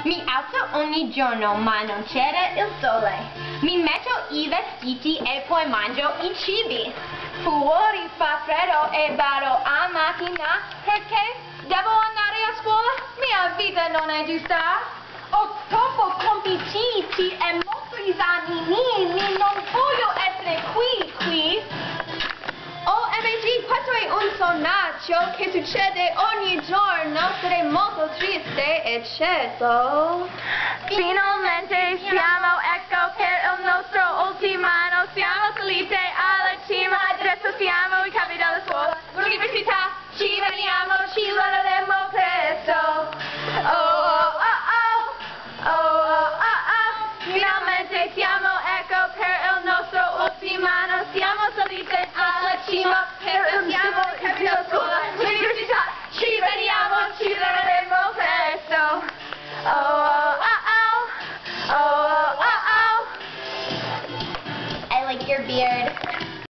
Mi alzo ogni giorno ma non c'era il sole. Mi metto i vestiti e poi mangio i cibi. Fuori fa freddo e vado a macchina perché devo andare a scuola. Mia vita non è giusta. Ho troppo compiti e molti esamini. Non voglio essere qui. OMG, questo è un sonaccio che succede ogni giorno. Sarei molto triste e certo. Finalmente siamo, ecco per il nostro ultimo anno. Siamo salite alla cima, adesso siamo i capi della scuola. L'università, ci vediamo, ci lavoreremo presto. Finalmente siamo, ecco per il nostro ultimo anno. Siamo salite alla cima, siamo i capi della scuola. L'università, ci vediamo, ci lavoreremo presto. I like your beard.